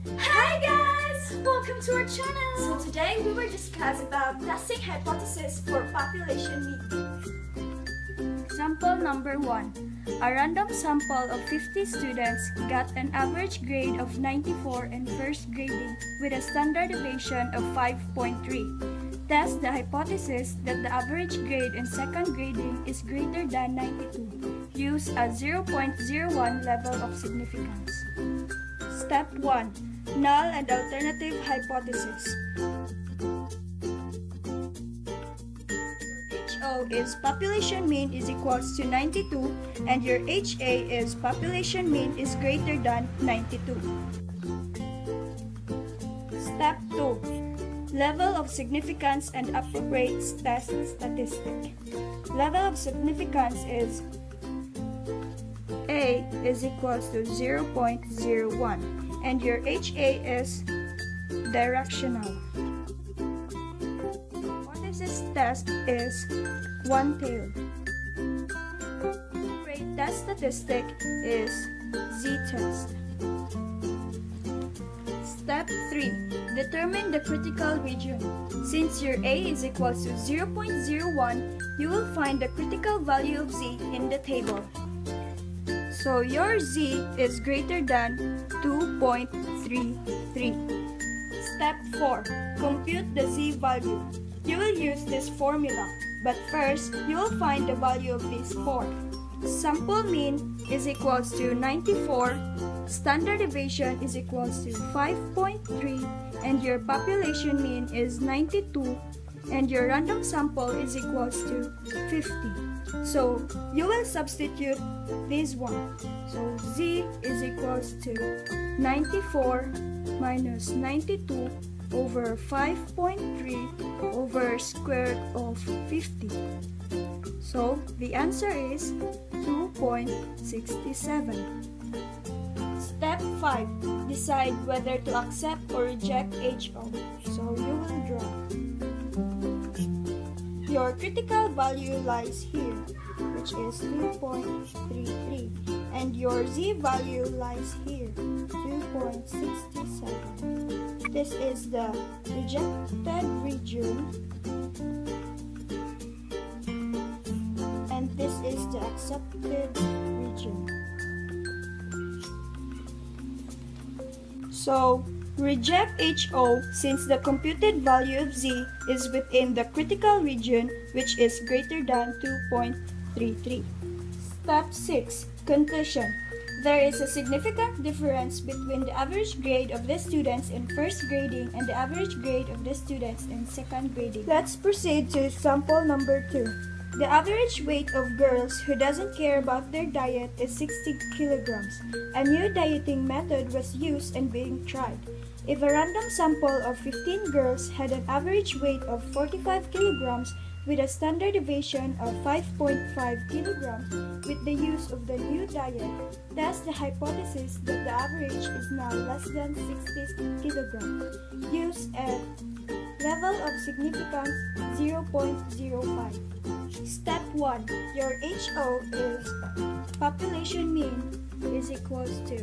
Hi guys! Welcome to our channel! So today we will discuss about testing hypothesis for population mean. Sample number 1. A random sample of 50 students got an average grade of 94 in first grading with a standard deviation of 5.3. Test the hypothesis that the average grade in second grading is greater than 92. Use a 0.01 level of significance. Step 1. Null and alternative hypothesis. HO is population mean is equals to 92 and your HA is population mean is greater than 92. Step 2. Level of significance and appropriate test statistic. Level of significance is A is equals to 0.01 and your HA is directional. Hypothesis test is one-tailed. Appropriate test statistic is z-test. Step 3. Determine the critical region. Since your A is equals to 0.01, you will find the critical value of z in the table. So your z is greater than 2.33. Step 4. Compute the z value. You will use this formula, but first, you will find the value of these 4. Sample mean is equals to 94, standard deviation is equals to 5.3, and your population mean is 92, and your random sample is equals to 50. So, you will substitute this one. So, z is equals to 94 minus 92 over 5.3 over square root of 50. So, the answer is 2.67. Step 5. Decide whether to accept or reject HO. So, you will draw. Your critical value lies here, which is 2.33, and your z value lies here, 2.67. This is the rejected region, and this is the accepted region. So, reject HO since the computed value of z is within the critical region, which is greater than 2.33. Step 6. Conclusion. There is a significant difference between the average grade of the students in first grading and the average grade of the students in second grading. Let's proceed to sample number 2. The average weight of girls who doesn't care about their diet is 60 kilograms. A new dieting method was used and being tried. If a random sample of 15 girls had an average weight of 45 kilograms with a standard deviation of 5.5 kilograms with the use of the new diet, test the hypothesis that the average is now less than 60 kilograms. Use a level of significance 0.05. Step 1. Your HO is population mean is equals to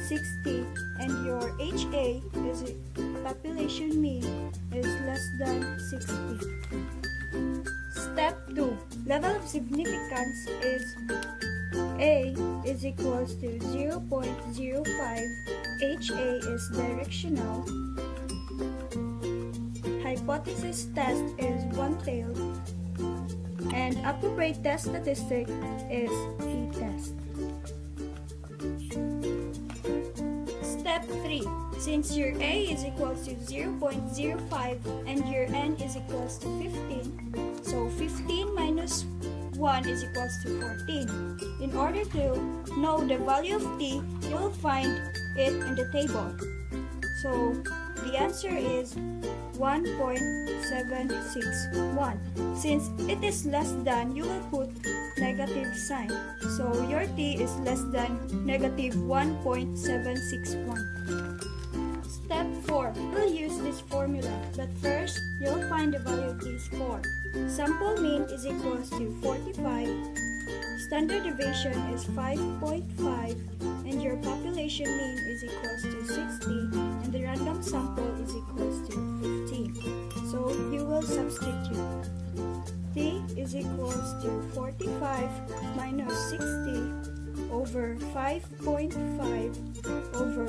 60 and your HA is population mean is less than 60. Step 2. Level of significance is A is equals to 0.05, HA is directional, hypothesis test is one-tailed, and appropriate test statistic is t-test. Step 3. Since your A is equals to 0.05 and your N is equals to 15, so 15 minus 1 is equals to 14. In order to know the value of t, you'll find it in the table. So the answer is 1.761. Since it is less than, you will put negative sign. So your t is less than negative 1.761. Step 4. We'll use this formula, but first, you'll find the value of these 4. Sample mean is equals to 45, standard deviation is 5.5, and your population mean is equals to 60, and the substitute. T is equals to 45 minus 60 over 5.5 over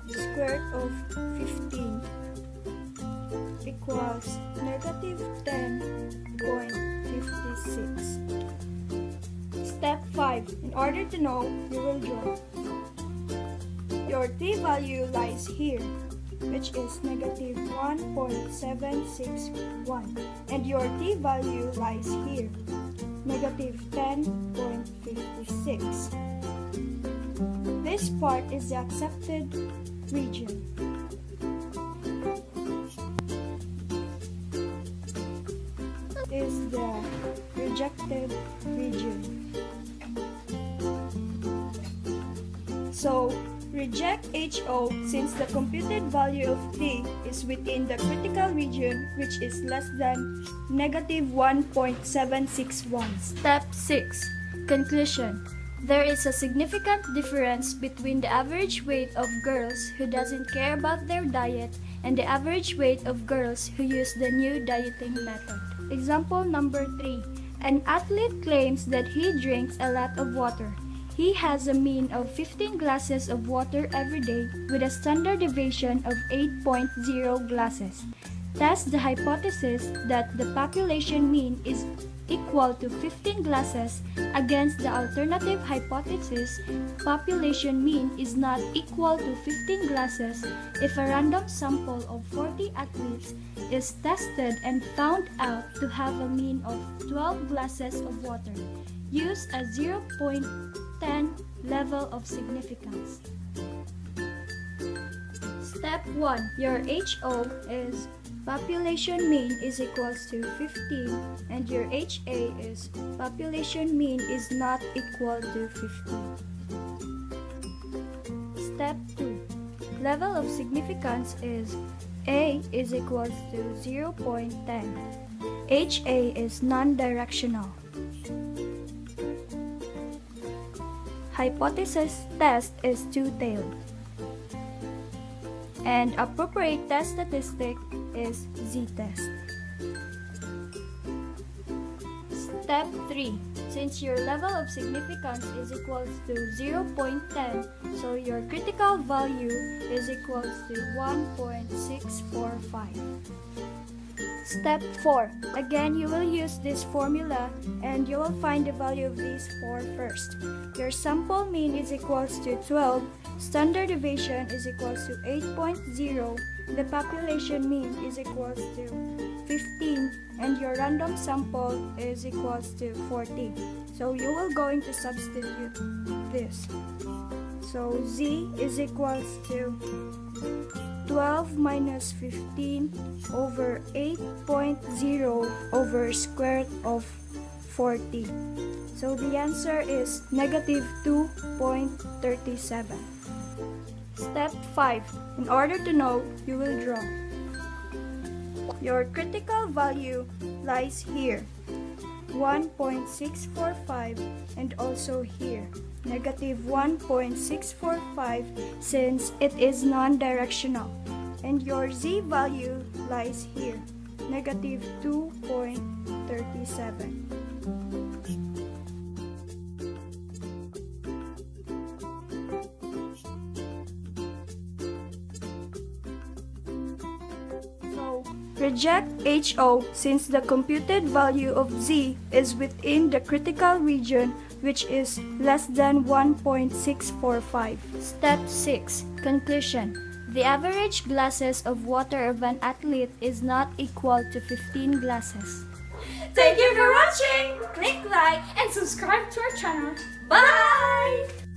square root of 15 equals negative 10.56. Step 5. In order to know, you will draw. Your T value lies here, which is negative 1.761, and your T value lies here, negative 10.56. This part is the accepted region. Is the rejected region. So, reject HO since the computed value of T is within the critical region, which is less than negative 1.761. Step 6. Conclusion. There is a significant difference between the average weight of girls who doesn't care about their diet and the average weight of girls who use the new dieting method. Example number 3. An athlete claims that he drinks a lot of water. He has a mean of 15 glasses of water every day with a standard deviation of 8.0 glasses. Test the hypothesis that the population mean is equal to 15 glasses against the alternative hypothesis population mean is not equal to 15 glasses if a random sample of 40 athletes is tested and found out to have a mean of 12 glasses of water. Use a 0.10 level of significance. Step 1. Your HO is population mean is equals to 15 and your HA is population mean is not equal to 15. Step 2. Level of significance is A is equals to 0.10. HA is non-directional. Hypothesis test is two-tailed. And appropriate test statistic is z-test. Step 3. Since your level of significance is equals to 0.10, so your critical value is equals to 1.645. Step 4. Again, you will use this formula and you will find the value of these four first. Your sample mean is equals to 12, standard deviation is equals to 8.0, the population mean is equals to 15, and your random sample is equals to 40. So you will going to substitute this. So Z is equals to 12 minus 15 over 8.0 over square root of 40. So the answer is negative 2.37. Step 5. In order to know, you will draw. Your critical value lies here, 1.645, and also here, negative 1.645, since it is non-directional. And your Z value lies here, negative 2.37. Reject HO since the computed value of Z is within the critical region, which is less than 1.645. Step 6. Conclusion. The average glasses of water of an athlete is not equal to 15 glasses. Thank you for watching! Click like and subscribe to our channel. Bye!